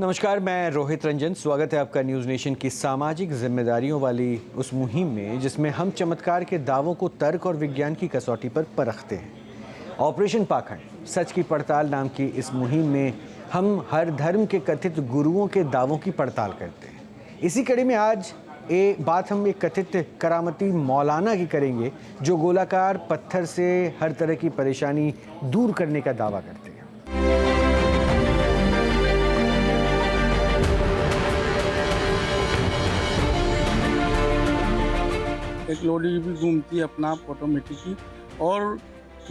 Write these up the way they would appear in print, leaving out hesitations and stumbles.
नमस्कार, मैं रोहित रंजन। स्वागत है आपका न्यूज़ नेशन की सामाजिक जिम्मेदारियों वाली उस मुहिम में जिसमें हम चमत्कार के दावों को तर्क और विज्ञान की कसौटी पर परखते हैं। ऑपरेशन पाखंड सच की पड़ताल नाम की इस मुहिम में हम हर धर्म के कथित गुरुओं के दावों की पड़ताल करते हैं। इसी कड़ी में आज हम एक कथित करामती मौलाना की करेंगे जो गोलाकार पत्थर से हर तरह की परेशानी दूर करने का दावा करते हैं। एक लोडी भी घूमती है अपना ऑटोमेटिक की, और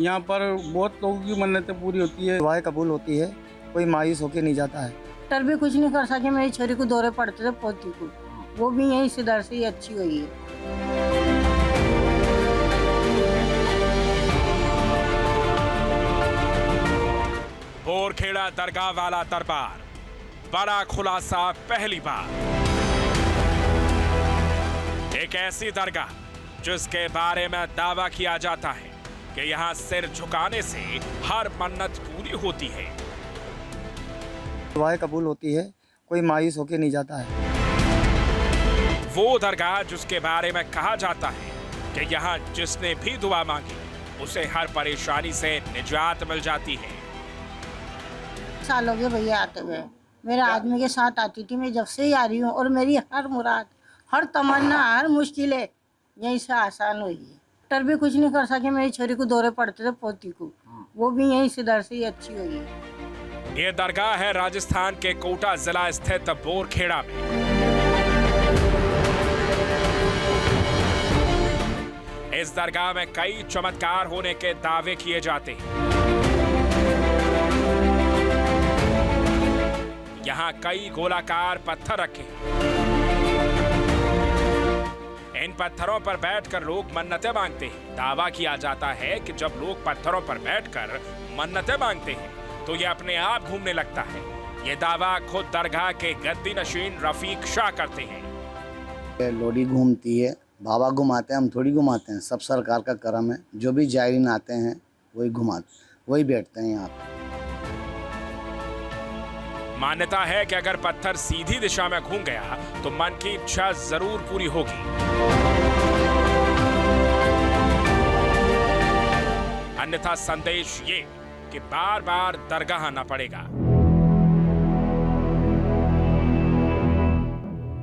यहाँ पर बहुत लोगों की मन्नतें पूरी होती है, दुआएं कबूल होती है, कोई मायूस होकर नहीं जाता है। डॉक्टर भी कुछ नहीं कर सके। मेरी छोरी को दौरे पड़ते थे, पोती को, वो भी यहीं से दर से ही अच्छी हुई है। बोरखेड़ा दरगाह वाला दरबार, बड़ा खुलासा पहली बार। एक ऐसी दरगाह जिसके बारे में दावा किया जाता है कि यहाँ सिर झुकाने से हर मन्नत पूरी होती है। दुआएं कबूल होती है, कोई मायूस होकर नहीं जाता है। वो दरगाह जिसके बारे में कहा जाता है कि यहाँ जिसने भी दुआ मांगी उसे हर परेशानी से निजात मिल जाती है। साल हो गए भैया आते हुए। मेरे आदमी के साथ आती थी, मैं जब से ही आ रही हूँ, और मेरी हर मुराद, हर तमन्ना, हर मुश्किलें यहीं से आसान हुई है। डॉक्टर भी कुछ नहीं कर सके। मेरी छोरी को दौरे पड़ते थे, पोती को, वो भी यहीं से दर से ही अच्छी हुई है। ये दरगाह है राजस्थान के कोटा जिला स्थित बोरखेड़ा में। इस दरगाह में कई चमत्कार होने के दावे किए जाते हैं। यहाँ कई गोलाकार पत्थर रखे हैं। इन पत्थरों पर बैठकर लोग मन्नतें मांगते हैं। दावा किया जाता है कि जब लोग पत्थरों पर बैठकर मन्नतें मांगते हैं तो ये अपने आप घूमने लगता है। ये दावा खुद दरगाह के गद्दी नशीन रफीक शाह करते हैं। लोडी घूमती है, बाबा घुमाते हैं, हम थोड़ी घुमाते हैं। सब सरकार का करम है, जो भी जायरीन आते हैं वही बैठते हैं यहाँ पे। मान्यता है कि अगर पत्थर सीधी दिशा में घूम गया तो मन की इच्छा जरूर पूरी होगी। अन्यथा संदेश ये कि बार बार दरगाह आना पड़ेगा।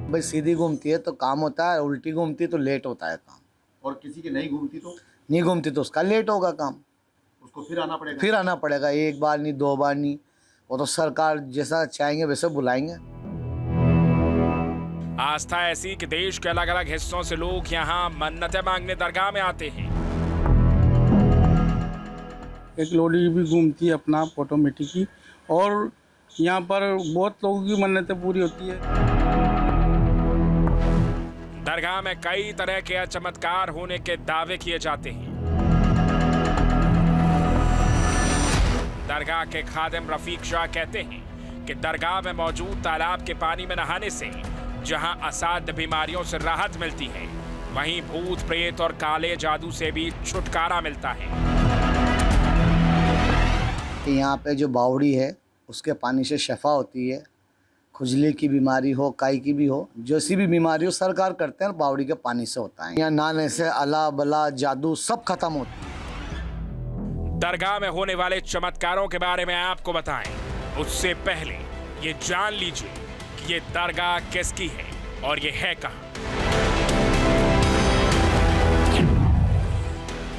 भाई सीधी घूमती है तो काम होता है, उल्टी घूमती तो लेट होता है काम। और किसी की नहीं घूमती तो उसका लेट होगा काम, उसको फिर आना पड़ेगा। एक बार नहीं, दो बार नहीं, वो तो सरकार जैसा चाहेंगे वैसे बुलाएंगे। आस्था ऐसी कि देश के अलग अलग हिस्सों से लोग यहाँ मन्नतें मांगने दरगाह में आते हैं। एक लोडी भी घूमती है अपना ऑटोमेटिक की, और यहाँ पर बहुत लोगों की मन्नतें पूरी होती है। दरगाह में कई तरह के चमत्कार होने के दावे किए जाते हैं। दरगाह के खादिम रफीक शाह कहते हैं कि दरगाह में मौजूद तालाब के पानी में नहाने से जहां असाध्य बीमारियों से राहत मिलती है, वहीं भूत प्रेत और काले जादू से भी छुटकारा मिलता है। यहाँ पे जो बावड़ी है उसके पानी से शफा होती है। खुजली की बीमारी हो, काई की भी हो, जैसी भी बीमारी हो, सरकार करते हैं, बावड़ी के पानी से होता है। यहाँ नहाने से अला बला जादू सब खत्म होती है। दरगाह में होने वाले चमत्कारों के बारे में आपको बताएं, उससे पहले ये जान लीजिए कि ये दरगाह किसकी है और ये है कहां।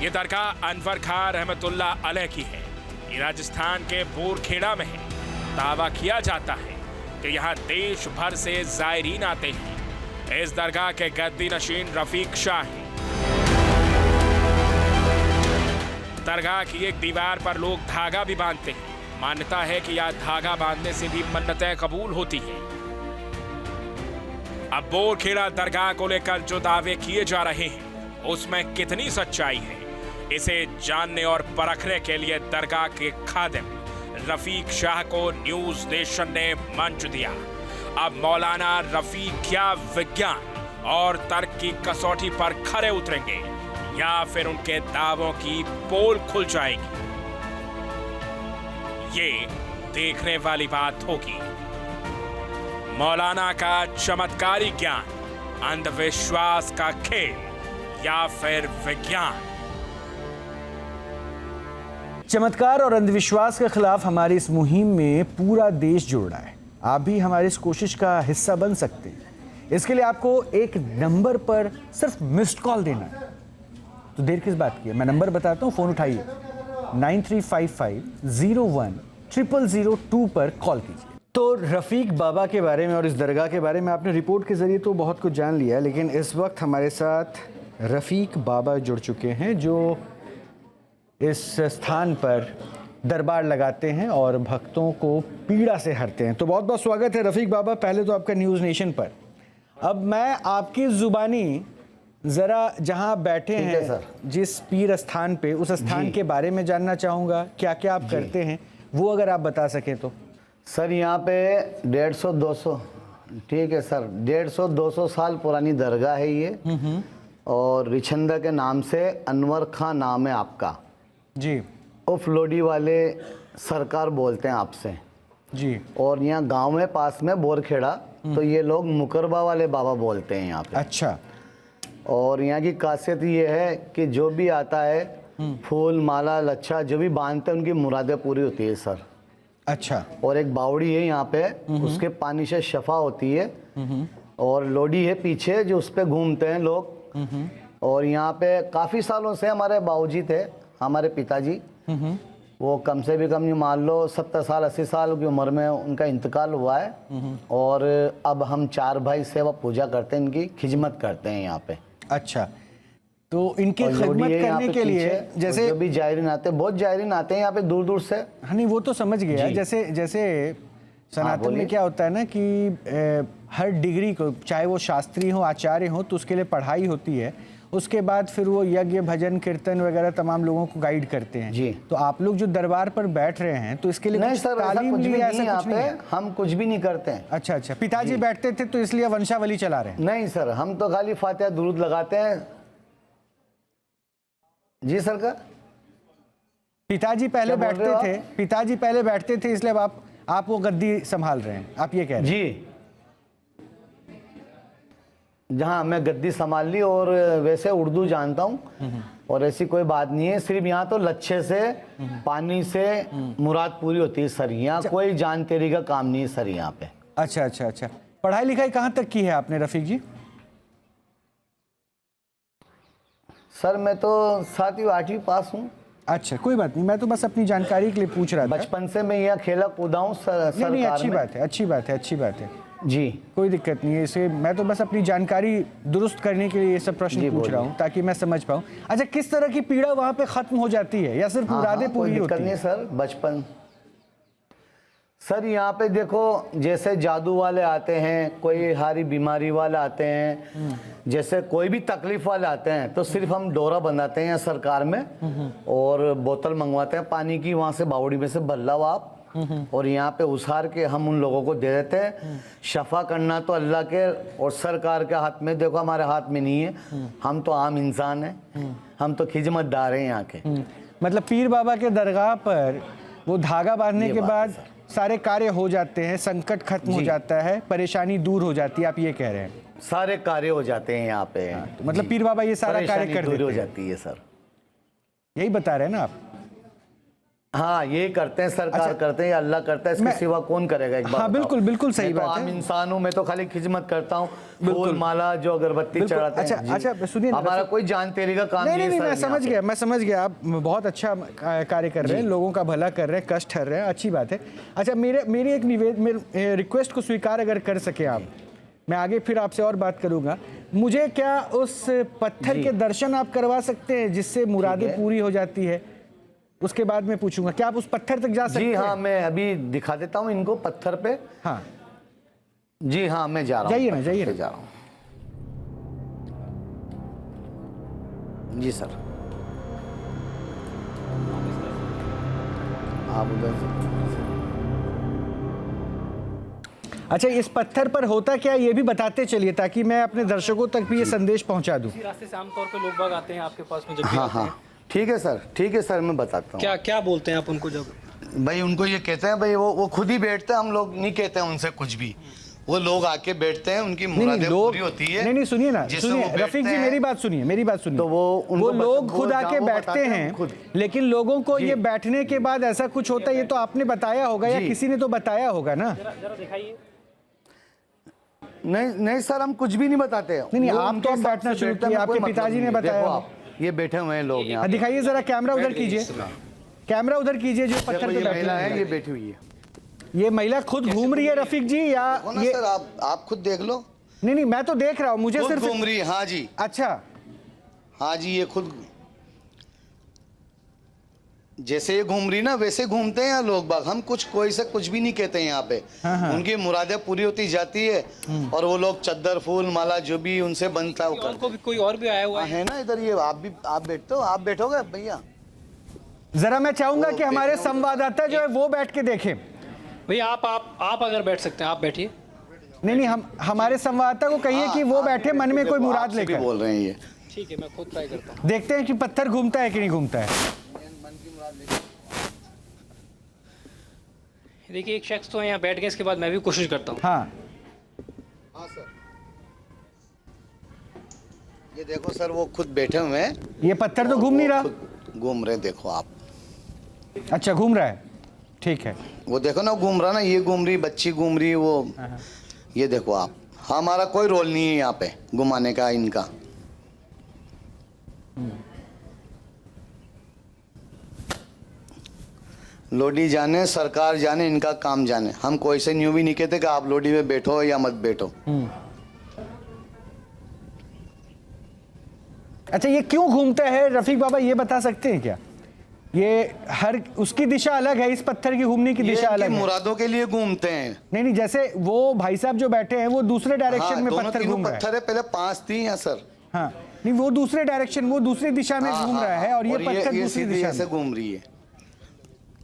ये दरगाह अनवर खां रहमतुल्लाह अलैह की है। ये राजस्थान के बोरखेड़ा में है। दावा किया जाता है कि यहाँ देश भर से जायरीन आते हैं। इस दरगाह के गद्दी नशीन रफीक शाह हैं। दरगाह की एक दीवार पर लोग धागा भी बांधते हैं। मान्यता है कि यह धागा बांधने से भी मन्नतें कबूल होती हैं। अब बोरखेड़ा दरगाह को लेकर जो दावे किए जा रहे हैं उसमें कितनी सच्चाई है, इसे जानने और परखने के लिए दरगाह के खादिम रफीक शाह को न्यूज़ नेशन ने मंच दिया। अब मौलाना रफीक क्या विज्ञान और तर्क की कसौटी पर खरे उतरेंगे या फिर उनके दावों की पोल खुल जाएगी, ये देखने वाली बात होगी। मौलाना का चमत्कारी ज्ञान, अंधविश्वास का खेल या फिर विज्ञान? चमत्कार और अंधविश्वास के खिलाफ हमारी इस मुहिम में पूरा देश जुड़ रहा है। आप भी हमारी इस कोशिश का हिस्सा बन सकते हैं। इसके लिए आपको एक नंबर पर सिर्फ मिस्ड कॉल देना है। तो देर किस बात की है, मैं नंबर बताता हूँ, फ़ोन उठाइए। 9355010002 पर कॉल कीजिए। तो रफ़ीक बाबा के बारे में और इस दरगाह के बारे में आपने रिपोर्ट के ज़रिए तो बहुत कुछ जान लिया है, लेकिन इस वक्त हमारे साथ रफ़ीक बाबा जुड़ चुके हैं जो इस स्थान पर दरबार लगाते हैं और भक्तों को पीड़ा से हरते हैं। तो बहुत बहुत स्वागत है रफ़ीक बाबा, पहले तो आपका न्यूज़ नेशन पर। अब मैं आपकी ज़ुबानी ज़रा जहाँ बैठे हैं सर। जिस पीर स्थान पे, उस स्थान के बारे में जानना चाहूँगा, क्या क्या आप करते हैं वो अगर आप बता सकें तो। सर यहाँ पे 150-200, ठीक है सर, 150-200 साल पुरानी दरगाह है ये, और रिछंदा के नाम से अनवर खां नाम है आपका जी उफ लोडी वाले सरकार बोलते हैं आपसे जी। और यहाँ गांव में पास में बोरखेड़ा, तो ये लोग मुकरबा वाले बाबा बोलते हैं यहाँ पे। अच्छा। और यहाँ की खासियत ये है कि जो भी आता है फूल माला लच्छा जो भी बांधते हैं उनकी मुरादें पूरी होती है सर। अच्छा। और एक बावड़ी है यहाँ पे, उसके पानी से शफा होती है, और लोडी है पीछे जो उस पे घूमते हैं लोग। और यहाँ पे काफ़ी सालों से हमारे बाबूजी थे, हमारे पिताजी, वो कम से भी कम मान लो 70 साल 80 साल की उम्र में उनका इंतकाल हुआ है। और अब हम 4 भाई सेवा पूजा करते हैं, इनकी खिदमत करते हैं यहाँ पे। अच्छा, तो इनकी और लोडी खिदमत है यहाँ करने पे के लिए पीछे, जैसे जो भी जायरीन आते हैं, बहुत जायरीन आते हैं यहाँ पे दूर दूर से। हाँ नहीं वो तो समझ गया, जी। जैसे जैसे सनातन बोलिए। में क्या होता है ना कि हर डिग्री को, चाहे वो शास्त्री हो आचार्य हो, तो उसके लिए पढ़ाई होती है। उसके बाद फिर वो यज्ञ भजन कीर्तन वगैरह तमाम लोगों को गाइड करते हैं। जी। तो आप लोग जो दरबार पर बैठ रहे हैं तो इसके लिए नहीं कुछ सर, ऐसा तालीम कुछ भी ली, नहीं ऐसा यहाँ कुछ नहीं पे, है? हम कुछ भी नहीं करते हैं। अच्छा अच्छा, पिताजी बैठते थे तो इसलिए वंशावली चला रहे हैं? नहीं सर, हम तो खाली फातिहा दुरूद लगाते हैं। जी सरकार। पिताजी पहले क्या बोल रहे बैठते हो थे, पिताजी पहले बैठते थे, इसलिए अब आप वो गद्दी संभाल रहे हैं, आप ये कह रहे हैं? जी, जहाँ मैं गद्दी संभाल ली, और वैसे उर्दू जानता हूँ, और ऐसी कोई बात नहीं है। सिर्फ यहाँ तो लच्छे से पानी से मुराद पूरी होती है सर, यहाँ कोई जान तेरी का काम नहीं है सर यहाँ पे। अच्छा अच्छा अच्छा। पढ़ाई लिखाई कहाँ तक की है आपने रफ़ीक जी? सर मैं तो 7वीं 8वीं पास हूँ। अच्छा, कोई बात नहीं, मैं तो बस अपनी जानकारी के लिए पूछ रहा था। बचपन से मैं यहाँ खेला कूदा हूँ नहीं नहीं, अच्छी में। बात है, अच्छी बात है, अच्छी बात है, जी। कोई दिक्कत नहीं है। इसे मैं तो बस अपनी जानकारी दुरुस्त करने के लिए ये सब प्रश्न जी, पूछ रहा हूँ ताकि मैं समझ पाऊँ। अच्छा, किस तरह की पीड़ा वहाँ पे खत्म हो जाती है या सिर्फ मुरादें कोई पूरी दिक्कत होती नहीं है? सर, बचपन सर यहाँ पे देखो, जैसे जादू वाले आते हैं, कोई हारी बीमारी वाले आते हैं, जैसे कोई भी तकलीफ वाले आते हैं, तो सिर्फ हम डोरा बनाते हैं यहाँ सरकार में, और बोतल मंगवाते हैं पानी की, वहाँ से बावड़ी में से भर लाओ आप, और यहाँ पे उसार के हम उन लोगों को दे देते हैं। शफा करना तो अल्लाह के और सरकार के हाथ में, देखो हमारे हाथ में नहीं है, हम तो आम इंसान हैं, हम तो खिदमतदार हैं यहाँ के। मतलब पीर बाबा के दरगाह पर वो धागा बांधने के बाद सारे कार्य हो जाते हैं, संकट खत्म हो जाता है, परेशानी दूर हो जाती है, आप ये कह रहे हैं? सारे कार्य हो जाते हैं यहाँ पे। तो मतलब पीर बाबा ये सारा कार्य कर दूर देते हो हैं, जाती है सर। यही बता रहे हैं ना आप? हाँ, ये करते हैं सरकार। अच्छा, करते हैं, अल्लाह करता है, इसके मैं- सिवा कौन करेगा? एक बार हाँ, बताओ। बिल्कुल बिल्कुल सही मैं तो बात आम है। इंसान हूँ, मैं तो खाली खिदमत करता हूँ, बिल्कुल। फूल माला जो अगरबत्ती बिल्कुल। चढ़ाते हैं। अच्छा, जी। अच्छा, सुनिए ना, हमारा कोई जान तेरी का काम नहीं नहीं, है मैं सर समझ यहाँ गया, मैं समझ गया, आप बहुत अच्छा कार्य कर रहे हैं, लोगों का भला कर रहे हैं, कष्ट हर रहे हैं, अच्छी बात है। अच्छा, मेरी एक रिक्वेस्ट को स्वीकार अगर कर सके आप, मैं आगे फिर आपसे और बात करूंगा। मुझे क्या उस पत्थर के दर्शन आप करवा सकते हैं जिससे मुरादें पूरी हो जाती है? उसके बाद मैं पूछूंगा, क्या आप उस पत्थर तक जा सकते जी हैं? हाँ, मैं अभी दिखा देता हूँ इनको पत्थर पे। हाँ जी हाँ, मैं जा रहा हूँ। जाइए ना, जाइए ना। जा रहा हूँ। जी सर, आप उधर से। अच्छा, इस पत्थर पर होता क्या ये भी बताते चलिए ताकि मैं अपने दर्शकों तक भी ये संदेश पहुंचा दूं। इसी रास्ते से आमतौर पे लोग बाग आते हैं आपके पास में जब भी हाँ आते हैं। हाँ, ठीक है सर, ठीक है सर, मैं बताता हूँ। क्या क्या बोलते हैं आप उनको जब? भाई उनको ये कहते हैं, भाई वो खुद ही बैठते हैं, हम लोग नहीं कहते हैं उनसे कुछ भी। वो लोग आके बैठते हैं, उनकी नहीं मुरादें लोग पूरी होती है। नहीं सुनिए ना, जिससे सुनिए वो बैठते रफीक जी, हैं। मेरी बात सुनिए, मेरी बात सुनिए। तो वो उनको लोग वो खुद जहाँ आके वो बैठते बताते हैं हैं खुद। लेकिन लोगों को ये बैठने के बाद ऐसा कुछ होता है, ये तो आपने बताया होगा या जी। किसी ने तो बताया होगा ना। जरा दिखाइए। नहीं नहीं सर, हम कुछ भी नहीं बताते। नहीं, वो आप उनके तो हिसाब बैठना से शुरू बैठते हैं, किया, कोई आपके मतलब पिताजी नहीं ने है। बताया। देखो आप, ये बैठे हुए हैं लोग यहाँ। दिखाइए जरा, कैमरा उधर कीजिए, कैमरा उधर कीजिए, जो पत्थर पे ये बैठी महिला है, है। ये बैठी हुई है। ये महिला खुद घूम रही है रफीक जी, या देखो ना ये? सर, आप खुद देख लो। नहीं मैं तो देख रहा हूँ, मुझे खुद सिर्फ घूम रही है। हाँ जी, अच्छा, हाँ जी, ये खुद जैसे ये घूम रही ना वैसे घूमते हैं यहाँ लोग बाग। हम कुछ कोई से कुछ भी नहीं कहते हैं यहाँ पे। उनकी मुरादें पूरी होती जाती है और वो लोग चद्दर फूल माला जो भी उनसे बनता है वो उनको भी कोई और भी आया हुआ है। है ना इधर। ये आप बैठते हो, आप बैठोगे भैया? जरा मैं चाहूंगा वो कि हमारे बैठे हुए- संवाददाता जो है वो बैठ के देखें। भैया आप अगर बैठ सकते हैं आप बैठिए। नहीं हम हमारे संवाददाता को कहिए कि वो बैठे मन में कोई देखो, मुराद आपसे भी लेकर। बोल रहे हैं ये। ठीक है, मैं खुद ट्राई करता हूँ। देखते हैं कि पत्थर घूमता है कि नहीं घूमता है। देखिए, एक शख्स तो यहाँ बैठ गए, इसके बाद मैं भी कोशिश करता हूँ। हाँ हाँ सर, ये देखो सर, वो खुद बैठे हुए हैं। ये पत्थर तो घूम नहीं रहा। खुद घूम रहे, देखो आप। अच्छा घूम रहा है, ठीक है। वो देखो ना घूम रहा ना, ये घूम रही, बच्ची घूम रही, वो ये देखो आप। हमारा कोई रोल नहीं है यहाँ पे घुमाने का इनका। लोडी जाने, सरकार जाने, इनका काम जाने। हम कोई से न्यू भी नहीं कहते कि आप लोडी में बैठो या मत बैठो। अच्छा ये क्यों घूमता है रफीक बाबा, ये बता सकते हैं क्या? ये हर उसकी दिशा अलग है, इस पत्थर की घूमने की ये दिशा इनकी अलग है। मुरादों के लिए घूमते हैं। नहीं जैसे वो भाई साहब जो बैठे हैं वो दूसरे डायरेक्शन हाँ, में दोनों पत्थर तीनों घूम रहा है। पत्थर है, पहले 5 थी यहाँ सर। हाँ नहीं, वो दूसरे डायरेक्शन, वो दूसरी दिशा में हाँ, घूम हाँ, रहा है और ये पत्थर दूसरी सीधी दिशा ऐसे में। घूम रही है।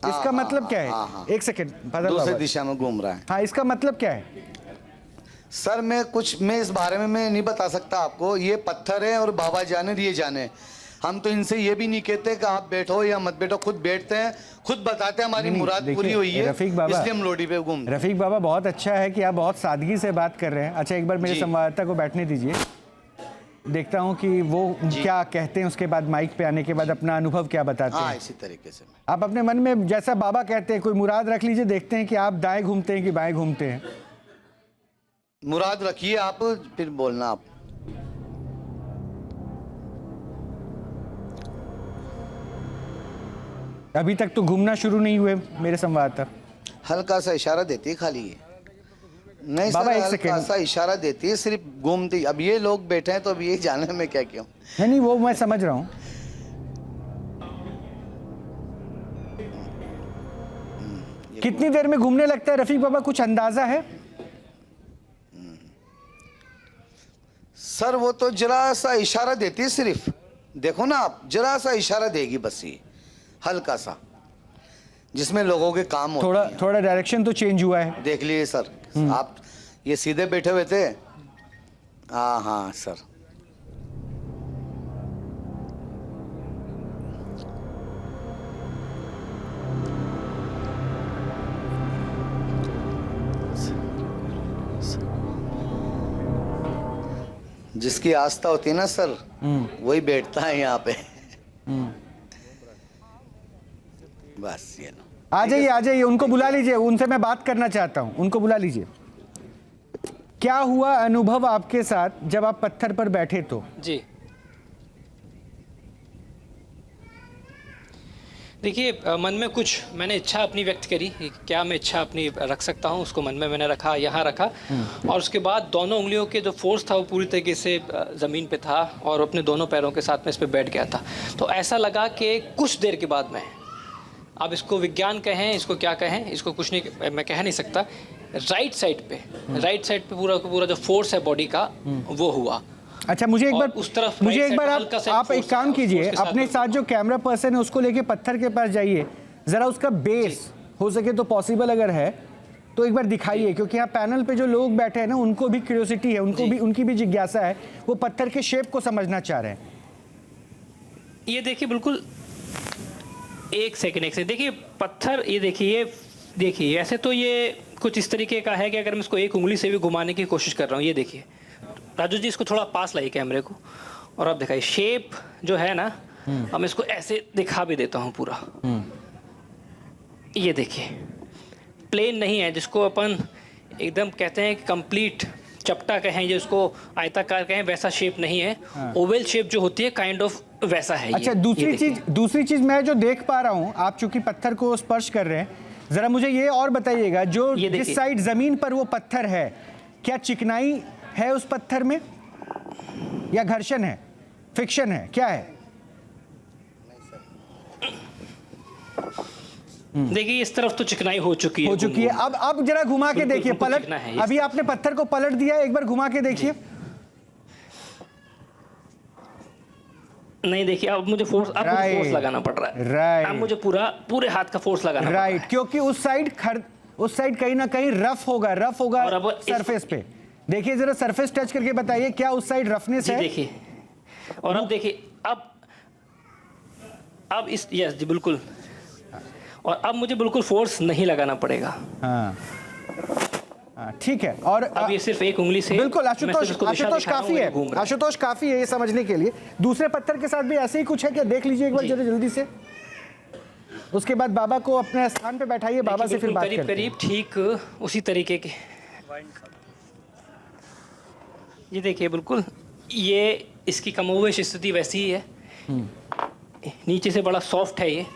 इसका मतलब क्या हाँ, है? हाँ। एक सेकंड फजल दूसरी बाबा। दिशा में घूम रहा है। हाँ इसका मतलब क्या है? सर मैं इस बारे में मैं नहीं बता सकता आपको। ये पत्थर है और बाबा जाने ये जाने। हम तो इनसे ये भी नहीं कहते कि आप बैठो या मत बैठो, खुद बैठते हैं, खुद बताते हैं हमारी नहीं, मुराद देखिए, पूरी हुई है, रफीक बाबा, इसलिए हम लोडी पे घूमते हैं। रफीक बाबा बहुत अच्छा है कि आप बहुत सादगी से बात कर रहे हैं। अच्छा एक बार मेरे जी। संवाददाता को बैठने दीजिए, देखता हूँ कि वो क्या कहते हैं। उसके बाद माइक पे आने के बाद अपना अनुभव क्या बताते हाँ, हैं। इसी तरीके से आप अपने मन में जैसा बाबा कहते हैं कोई मुराद रख लीजिए, देखते हैं कि आप दाएं घूमते हैं कि बाएं घूमते हैं। मुराद रखिए आप, फिर बोलना आप। अभी तक तो घूमना शुरू नहीं हुए मेरे संवाददाता। हल्का सा इशारा देती है खाली ये। नहीं बाबा, सर, एक हल्का सेकंड। सा इशारा देती है, सिर्फ घूमती। अब ये लोग बैठे हैं तो अब ये जाने में क्या क्यों। नहीं वो मैं समझ रहा हूँ। कितनी देर में घूमने लगता है रफीक बाबा, कुछ अंदाजा है? सर वो तो जरा सा इशारा देती है सिर्फ। देखो ना आप, जरा सा इशारा देगी बस, ये हल्का सा, जिसमें लोगों के काम होते थोड़ा हैं। थोड़ा डायरेक्शन तो चेंज हुआ है। देख लिए सर, आप ये सीधे बैठे हुए थे। हाँ हाँ सर, जिसकी आस्था होती है ना सर, वही बैठता है यहाँ पे। बस ये लो। आ जाइए, उनको बुला लीजिए, उनसे मैं बात करना चाहता हूँ, उनको बुला लीजिए। क्या हुआ अनुभव आपके साथ जब आप पत्थर पर बैठे तो? जी देखिए, मन में कुछ मैंने इच्छा अपनी व्यक्त करी कि क्या मैं इच्छा अपनी रख सकता हूँ, उसको मन में मैंने रखा, यहाँ रखा। और उसके बाद दोनों उंगलियों के जो फोर्स था वो पूरी तरीके से ज़मीन पे था और अपने दोनों पैरों के साथ में इस पे बैठ गया था। तो ऐसा लगा कि कुछ देर के बाद में, अब इसको विज्ञान कहें, इसको क्या कहें, इसको कुछ नहीं, मैं कह नहीं सकता, राइट साइड पे पूरा का पूरा जो फोर्स है बॉडी का वो हुआ। अच्छा मुझे एक बार उस तरफ मुझे right एक बार side हल्का सा आप एक force काम था, कीजिए, उसके साथ अपने में- साथ जो कैमरा पर्सन है उसको लेके पत्थर के पास जाइए, जरा उसका बेस हो सके तो पॉसिबल अगर है तो एक बार दिखाइए, क्योंकि यहाँ पैनल पे जो लोग बैठे हैं ना उनको भी क्यूरियोसिटी है, उनकी भी जिज्ञासा है, वो पत्थर के शेप को समझना चाह रहे हैं। ये देखिए, बिल्कुल एक सेकंड देखिए, पत्थर, ये देखिए, ये देखिए ऐसे तो ये कुछ इस तरीके का है कि अगर मैं इसको एक उंगली से भी घुमाने की कोशिश कर रहा हूँ, ये देखिए राजू जी, इसको थोड़ा पास लाइए कैमरे को, और अब दिखाइए शेप जो है ना, अब मैं इसको ऐसे दिखा भी देता हूँ पूरा। ये देखिए प्लेन नहीं है, जिसको अपन एकदम कहते हैं कि कंप्लीट चपटा कहें, जिसको आयताकार कहें, वैसा शेप नहीं है। ओवल शेप जो होती है काइंड ऑफ वैसा है। अच्छा, दूसरी चीज मैं जो देख पा रहा हूँ, आप चूंकि पत्थर को स्पर्श कर रहे हैं, जरा मुझे ये और बताइएगा, जो जिस साइड जमीन पर वो पत्थर है, क्या चिकनाई है उस पत्थर में या घर्षण है, फ्रिक्शन है, क्या है? देखिए इस तरफ तो चिकनाई हो चुकी है। अब जरा घुमा के देखिए, पलट, अभी आपने पत्थर को पलट दिया, एक बार घुमा के देखिए। नहीं देखिए, अब मुझे फोर्स लगाना पड़ रहा है। राइट, अब मुझे पूरे हाथ का फोर्स लगाना पड़ रहा है। राइट, क्योंकि उस साइड कहीं ना कहीं रफ होगा सरफेस पे। देखिए जरा सरफेस टच करके बताइए, क्या उस साइड रफनेस है? देखिए, और अब देखिए, अब इस, यस जी बिल्कुल, और अब मुझे बिल्कुल फोर्स नहीं लगाना पड़ेगा। हाँ, ठीक है। और अब ये सिर्फ एक उंगली से, बिल्कुल आशुतोष काफी है, आशुतोष काफी है ये समझने के लिए। दूसरे पत्थर के साथ भी ऐसे ही कुछ है क्या? देख लीजिए एक बार जरा जल्दी से, उसके बाद बाबा को अपने स्थान पे बैठाइए, बाबा से फिर बात करते हैं। करीब ठीक उसी तरीके के। ये देखिए बिल्कुल, ये इसकी कमोवेश स्थिति वैसी ही है, नीचे से बड़ा सॉफ्ट है, ये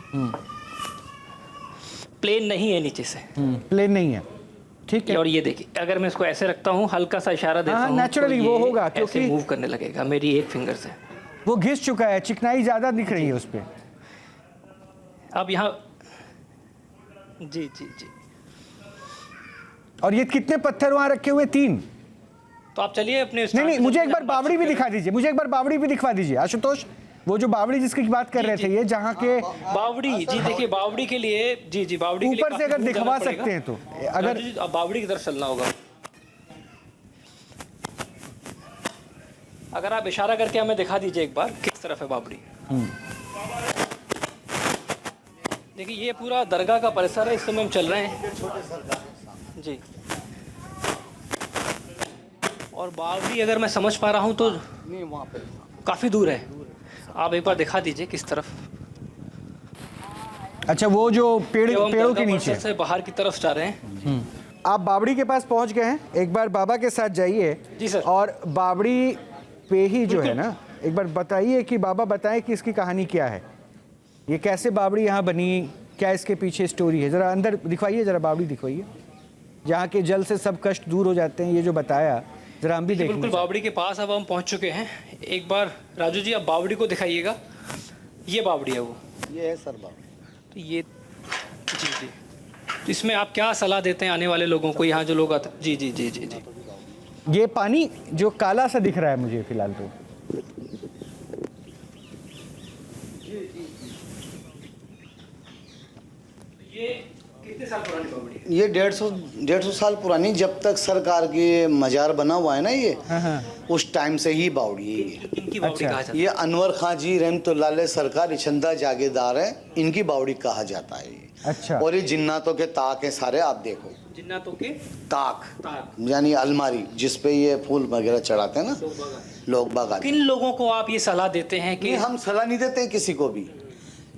प्लेन नहीं है, नीचे से प्लेन नहीं है, ठीक है। और ये देखिए, अगर मैं इसको ऐसे रखता हूँ, हल्का सा इशारा देता हूँ, नेचुरली वो होगा, क्योंकि ऐसे मूव करने लगेगा मेरी एक फिंगर से। वो घिस चुका है, चिकनाई ज्यादा दिख रही है उस पे। अब यहाँ जी। और ये कितने पत्थर वहां रखे हुए? 3। तो आप चलिए अपने, नहीं, मुझे एक बार बावड़ी भी दिखा दीजिए, मुझे एक बार बावड़ी भी दिखवा दीजिए आशुतोष, वो जो बावड़ी जिसकी बात कर रहे थे, ये जहाँ के बावड़ी, जी देखिए बावड़ी के लिए, जी बावड़ी के लिए ऊपर से अगर दिखवा सकते हैं तो, अगर अब बावड़ी की तरफ चलना होगा। अगर आप इशारा करके हमें दिखा दीजिए एक बार, किस तरफ है बावड़ी। देखिए ये पूरा दरगाह का परिसर है, इस समय हम चल रहे हैं जी। और बावड़ी अगर मैं समझ पा रहा हूँ तो नहीं, वहाँ पे काफ़ी दूर है। आप एक बार दिखा दीजिए किस तरफ। अच्छा, वो जो पेड़ों के नीचे से बाहर की तरफ जा रहे हैं। आप बावड़ी के पास पहुंच गए हैं, एक बार बाबा के साथ जाइए जी सर। और बावड़ी पे ही जो है ना, एक बार बताइए कि बाबा बताएं कि इसकी कहानी क्या है, ये कैसे बावड़ी यहाँ बनी, क्या इसके पीछे स्टोरी है। जरा अंदर दिखवाइए, जरा बावड़ी दिखवाइए, जहाँ के जल से सब कष्ट दूर हो जाते हैं, ये जो बताया, जरा हम भी देखें। बिल्कुल, बावड़ी के पास अब हम पहुँच चुके हैं। एक बार राजू जी आप बावड़ी को दिखाइएगा, ये बावड़ी है वो, ये है सर बावड़ी। तो ये जी तो इसमें आप क्या सलाह देते हैं आने वाले लोगों को, यहाँ जो लोग आते हैं? जी। ये पानी जो काला सा दिख रहा है मुझे फिलहाल, तो ये कितने साल पुरानी बावड़ी है? ये 150 साल पुरानी, जब तक सरकार की मजार बना हुआ है ना, ये उस टाइम से ही बावड़ी है ये। इनकी बावड़ी कहा जाता है? ये अनवर खां जी रहमतुल्लाह अलैह सरकार इचंदा जागीरदार है, इनकी बावड़ी कहा जाता है ये। अच्छा। और ये जिन्नातों के ताक है सारे, आप देखो, जिन्नातों के ताक यानी अलमारी जिस पे ये फूल वगैरह चढ़ाते हैं ना लोग बाग। किन लोगों को आप ये सलाह देते हैं कि? हम सलाह नहीं देते हैं किसी को भी,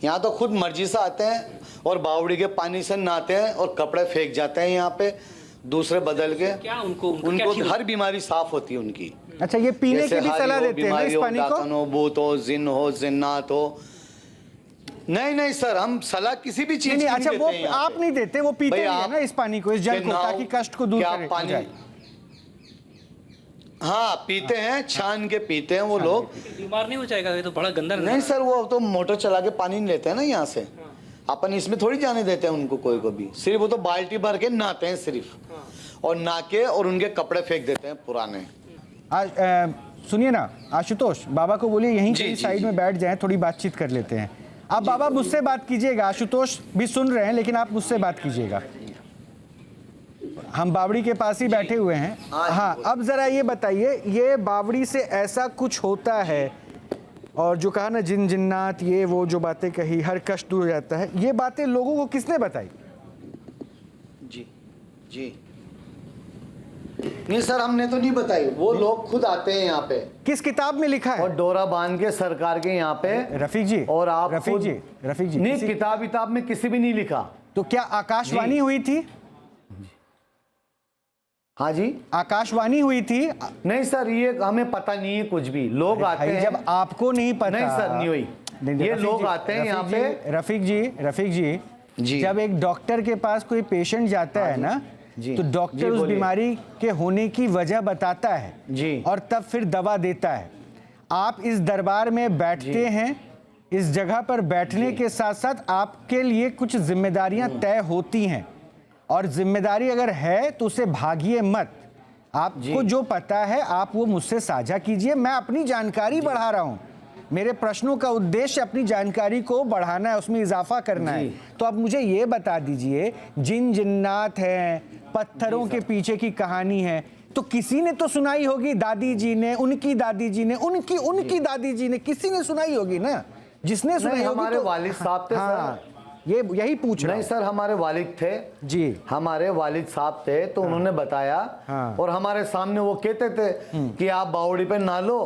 यहाँ तो खुद मर्जी से आते हैं और बावड़ी के पानी से नहाते हैं और कपड़े फेंक जाते हैं यहाँ पे दूसरे बदल के। क्या उनको हर बीमारी साफ होती है उनकी। अच्छा, ये पीने की भी सलाह देते हैं इस पानी को? भूत हो, जिन हो, जिन्नात हो। नहीं सर, हम सलाह किसी भी चीज की अच्छा, वो आप नहीं देते, वो पीते हैं ना इस पानी को, इस जल को, ताकि कष्ट को दूर करे जाए। हाँ, पीते हैं, छान के पीते हैं वो लोग। बीमार नहीं हो जाएगा? ये तो बड़ा गंदा। नहीं सर, वो तो मोटर चला के पानी नहीं लेते हैं ना यहाँ से, अपन इसमें थोड़ी जाने देते हैं उनको कोई को भी। सिर्फ वो तो बाल्टी भर के नहाते हैं सिर्फ, और नहा के और उनके कपड़े फेंक देते हैं पुराने। सुनिए ना आशुतोष, बाबा को बोलिए यहीं कहीं साइड में बैठ जाएं, थोड़ी बातचीत कर लेते हैं। आप बाबा मुझसे बात कीजिएगा, आशुतोष भी सुन रहे हैं, लेकिन आप मुझसे बात कीजिएगा, हम बावड़ी के पास ही बैठे हुए हैं। हाँ, अब जरा ये बताइए, ये बावड़ी से ऐसा कुछ होता है, और जो कहा ना जिन जिन्नात, ये वो जो बातें कही, हर कष्ट दूर हो जाता है, ये बातें लोगों को किसने बताई? जी नहीं सर, हमने तो नहीं बताई, वो लोग खुद आते हैं यहाँ पे किस किताब में लिखा है? और डोरा बांध के सरकार के यहाँ पे। रफीक जी, और आप रफीक जी, रफीक जी, नहीं, किताब में किसी भी नहीं लिखा। तो क्या आकाशवाणी हुई थी? हाँ जी, आकाशवाणी हुई थी? नहीं सर, ये हमें पता नहीं है कुछ भी। लोग आते हैं, जब आपको नहीं पता। नहीं सर, नहीं हुई। ये रफीक लोग जी, आते हैं यहाँ पे। रफीक जी, जी। जब एक डॉक्टर के पास कोई पेशेंट जाता है ना, जी। तो जी, डॉक्टर उस बोलिए। बीमारी के होने की वजह बताता है जी। और तब फिर दवा देता है। आप इस दरबार में बैठते हैं, इस जगह पर बैठने के साथ साथ आपके लिए कुछ जिम्मेदारियां तय होती हैं, और जिम्मेदारी अगर है तो उसे भागिए मत। आपको जो पता है आप वो मुझसे साझा कीजिए। मैं अपनी जानकारी बढ़ा रहा हूं, मेरे प्रश्नों का उद्देश्य अपनी जानकारी को बढ़ाना है, उसमें इजाफा करना है। तो अब मुझे ये बता दीजिए, जिन जिन्नात हैं, पत्थरों के पीछे की कहानी है, तो किसी ने तो सुनाई होगी, दादी जी ने, उनकी दादी जी ने, उनकी दादी जी ने, किसी ने सुनाई होगी ना। जिसने सुनाई होगी हमारे तो वालिद साहब थे हाँ, सर। ये यही पूछ रहा नहीं हूं। सर, हमारे वालिद थे जी, हमारे वालिद साहब थे, तो उन्होंने बताया। हाँ। और हमारे सामने वो कहते थे कि आप बावड़ी पे नहा लो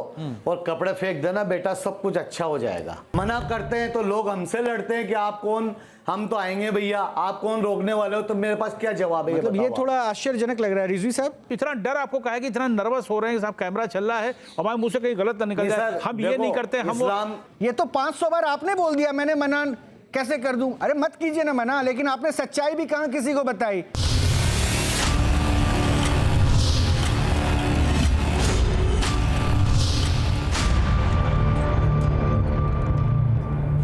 और कपड़े फेंक देना बेटा, सब कुछ अच्छा हो जाएगा। मना करते हैं तो लोग हमसे लड़ते हैं कि आप कौन, हम तो आएंगे भैया, आप कौन रोकने वाले हो। तो मेरे पास क्या जवाब है? मतलब ये बताओ थोड़ा आश्चर्यजनक लग रहा है रिजवी साहब। इतना डर आपको कहा है कि इतना नर्वस हो रहे हैं कि साहब कैमरा चल रहा है, हमारे मुंह से कहीं गलत ना निकल नहीं जाए। सर, हम ये देखो, नहीं करते, हम इस्लाम ये तो 500 बार आपने बोल दिया, मैंने मना कैसे कर दूं? अरे मत कीजिए ना मना, लेकिन आपने सच्चाई भी कहां किसी को बताई।